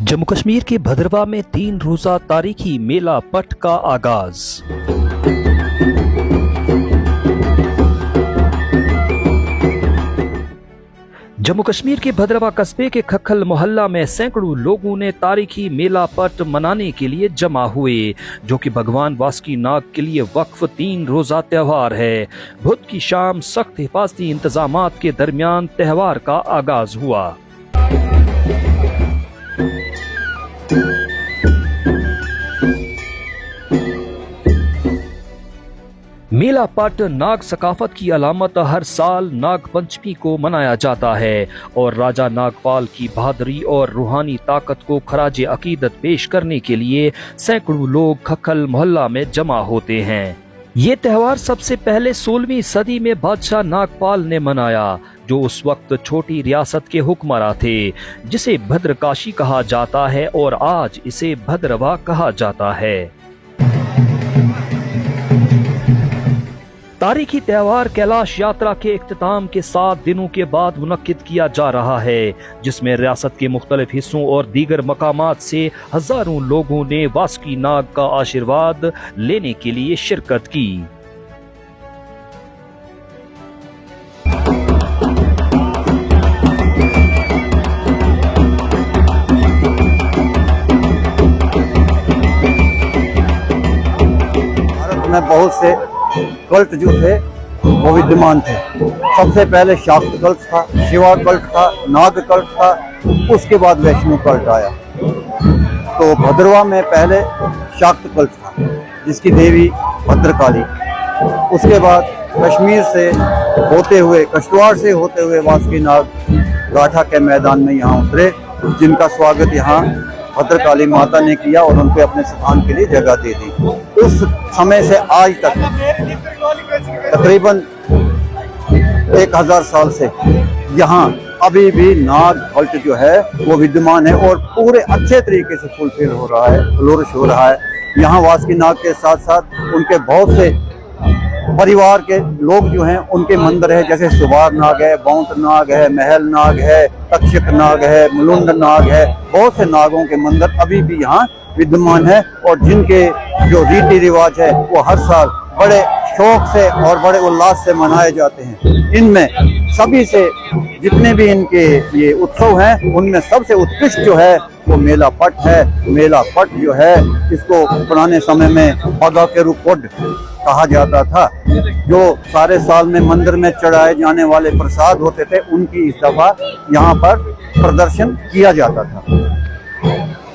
जम्मू कश्मीर के भद्रवाह में 3 रोजा तारीखी मेला पट का आगाज। जम्मू कश्मीर के भद्रवाह कस्बे के खखल मोहल्ला में सैकड़ों लोगों ने तारीखी मेला पट मनाने के लिए जमा हुए, जो कि भगवान वासुकी नाग के लिए वक्फ 3 रोजा त्यौहार है। बुध की शाम सख्त हिफाजती इंतजामात के दरमियान त्यौहार का आगाज हुआ। मेला पट नाग सकाफत की अलामत हर साल नाग पंचमी को मनाया जाता है और राजा नागपाल की बहादुरी और रूहानी ताकत को खराज अकीदत पेश करने के लिए सैकड़ों लोग खखल मोहल्ला में जमा होते हैं। ये त्यौहार सबसे पहले 16वीं सदी में बादशाह नागपाल ने मनाया, जो उस वक्त छोटी रियासत के हुक्मरान थे, जिसे भद्रकाशी कहा जाता है और आज इसे भद्रवाह कहा जाता है। तारीखी त्यौहार कैलाश यात्रा के इख्तिताम के 7 दिनों के बाद मुनक्किद किया जा रहा है, जिसमें रियासत के मुख्तलिफ हिस्सों और दीगर मकामात से हजारों लोगों ने वासुकी नाग का आशीर्वाद लेने के लिए शिरकत की। भारत में बहुत से कल्ट जो थे वो विद्यमान थे। सबसे पहले शाक्त कल्ट था, शिवा कल्ट था, नाग कल्ट था, उसके बाद वैष्णव कल्ट आया। तो भद्रवाह में पहले शाक्त कल्ट था, जिसकी देवी भद्रकाली। उसके बाद कश्मीर से होते हुए, कश्तवाड़ से होते हुए वासुकी नाग गाठा के मैदान में यहाँ उतरे, जिनका स्वागत यहाँ भद्रकाली माता ने किया और उनको अपने स्थान के लिए जगह दे दी। उस समय से आज तक तकरीबन 1000 साल से यहाँ अभी भी नाग कल्ट जो है वो विद्यमान है और पूरे अच्छे तरीके से फुलफिल हो रहा है, फ्लोरिश हो रहा है। यहाँ वासुकी नाग के साथ साथ उनके बहुत से परिवार के लोग जो हैं उनके मंदिर है, जैसे सुबार नाग है, बौंत नाग है, महल नाग है, तक्षक नाग है, मुलुंड नाग है। बहुत से नागों के मंदिर अभी भी यहाँ विद्यमान है और जिनके जो रीति रिवाज है वो हर साल बड़े शौक से और बड़े उल्लास से मनाए जाते हैं। इनमें सभी से जितने भी इनके ये उत्सव हैं उनमें सबसे उत्कृष्ट जो है वो मेला पट है। मेला पट जो है इसको पुराने समय में पौधा के रूपोड कहा जाता था। जो सारे साल में मंदिर में चढ़ाए जाने वाले प्रसाद होते थे उनकी इस दफा यहाँ पर प्रदर्शन किया जाता था।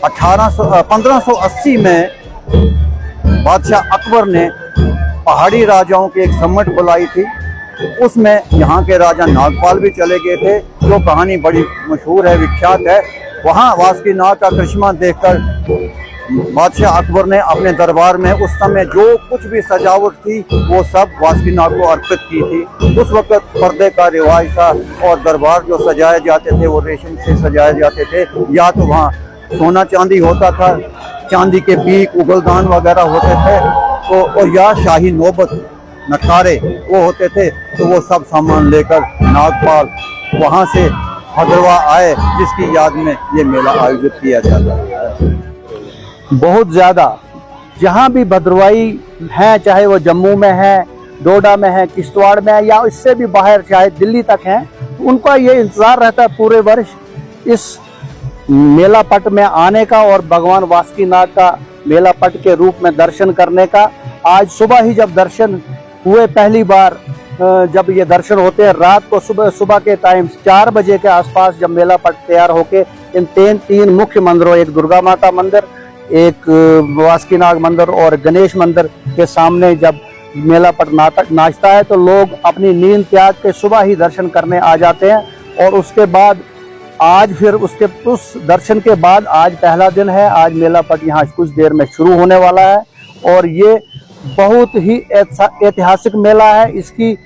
1580 में बादशाह अकबर ने पहाड़ी राजाओं की एक सम्मट बुलाई थी। उसमें यहाँ के राजा नागपाल भी चले गए थे, जो कहानी बड़ी मशहूर है, विख्यात है। वहाँ वासुकी नाग का करिश्मा देखकर बादशाह अकबर ने अपने दरबार में उस समय जो कुछ भी सजावट थी वो सब वासुकी नाग को अर्पित की थी। उस वक्त पर्दे का रिवाज था और दरबार जो सजाए जाते थे वो रेशम से सजाए जाते थे, या तो वहाँ सोना चांदी होता था, चांदी के पीक उगलदान वगैरह होते थे, तो और या शाही नौबत नखारे वो होते थे। तो वो सब सामान लेकर नागपाल वहाँ से भद्रवाह आए, जिसकी याद में ये मेला आयोजित किया जाता है। बहुत ज़्यादा जहाँ भी भद्रवाही हैं, चाहे वो जम्मू में है, डोडा में है, किश्तवाड़ में है, या इससे भी बाहर चाहे दिल्ली तक हैं, उनका ये इंतज़ार रहता है पूरे वर्ष इस मेला पट में आने का और भगवान वासुकी नाग का मेला पट के रूप में दर्शन करने का। आज सुबह ही जब दर्शन हुए, पहली बार जब ये दर्शन होते हैं रात को, सुबह के टाइम 4 बजे के आसपास जब मेला पट तैयार होके इन 3 मुख्य मंदिरों, एक दुर्गा माता मंदिर, एक वासुकी नाग मंदिर और गणेश मंदिर के सामने जब मेला पट नाचता है तो लोग अपनी नींद त्याग के सुबह ही दर्शन करने आ जाते हैं। और उसके बाद आज फिर उस दर्शन के बाद आज पहला दिन है। आज मेला पट यहाँ कुछ देर में शुरू होने वाला है और ये बहुत ही ऐतिहासिक मेला है। इसकी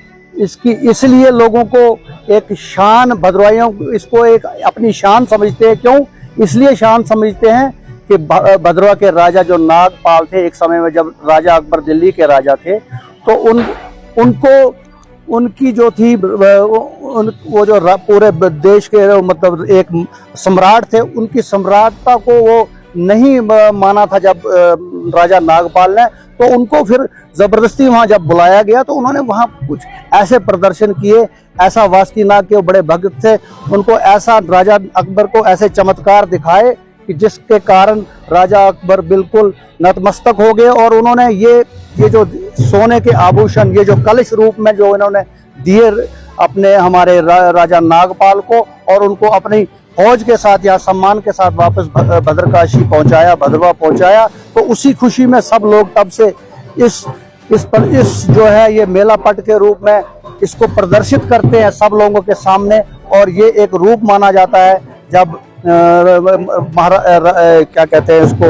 इसलिए लोगों को एक शान, भद्रवाहियों इसको एक अपनी शान समझते हैं। क्यों इसलिए शान समझते हैं कि भद्रवाह के राजा जो नागपाल थे, एक समय में जब राजा अकबर दिल्ली के राजा थे, तो उनको उनकी जो थी वो जो पूरे देश के मतलब एक सम्राट थे, उनकी सम्राटता को वो नहीं माना था जब राजा नागपाल ने, तो उनको फिर जबरदस्ती वहां जब बुलाया गया तो उन्होंने वहां कुछ ऐसे प्रदर्शन किए, ऐसा वासुकी नाग के बड़े भक्त थे, उनको ऐसा राजा अकबर को ऐसे चमत्कार दिखाए कि जिसके कारण राजा अकबर बिल्कुल नतमस्तक हो गए। और उन्होंने ये जो सोने के आभूषण, ये जो कलश रूप में जो इन्होंने दिए अपने हमारे राजा नागपाल को, और उनको अपनी फौज के साथ या सम्मान के साथ वापस भद्रकाशी पहुंचाया, भद्रवा पहुंचाया। तो उसी खुशी में सब लोग तब से इस जो है ये मेला पट के रूप में इसको प्रदर्शित करते हैं सब लोगों के सामने। और ये एक रूप माना जाता है जब क्या कहते हैं इसको,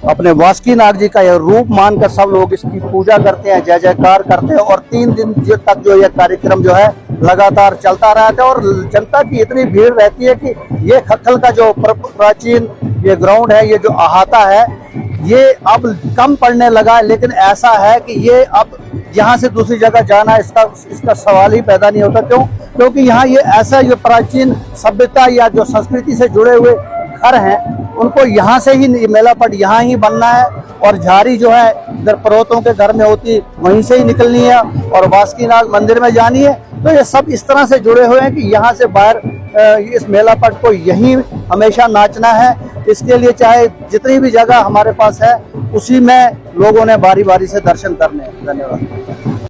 अपने वासुकी नाग जी का यह रूप मानकर सब लोग इसकी पूजा करते हैं, जय जयकार करते हैं। और 3 दिन तक जो यह कार्यक्रम जो है लगातार चलता रहता है। और जनता की इतनी भीड़ रहती है कि ये खक्खल का जो प्राचीन ये ग्राउंड है, ये जो अहाता है, ये अब कम पड़ने लगा है। लेकिन ऐसा है कि ये अब यहाँ से दूसरी जगह जाना इसका सवाल ही पैदा नहीं होता। क्यों? क्योंकि यहाँ ये ऐसा जो प्राचीन सभ्यता या जो संस्कृति से जुड़े हुए घर हैं, उनको यहाँ से ही मेला पट यहाँ ही बनना है। और झारी जो है इधर पर्वतों के घर में होती, वहीं से ही निकलनी है और वासुकी नाग मंदिर में जानी है। तो ये सब इस तरह से जुड़े हुए हैं कि यहाँ से बाहर इस मेला पट को यहीं हमेशा नाचना है। इसके लिए चाहे जितनी भी जगह हमारे पास है, उसी में लोगों ने बारी बारी से दर्शन करने हैं। धन्यवाद।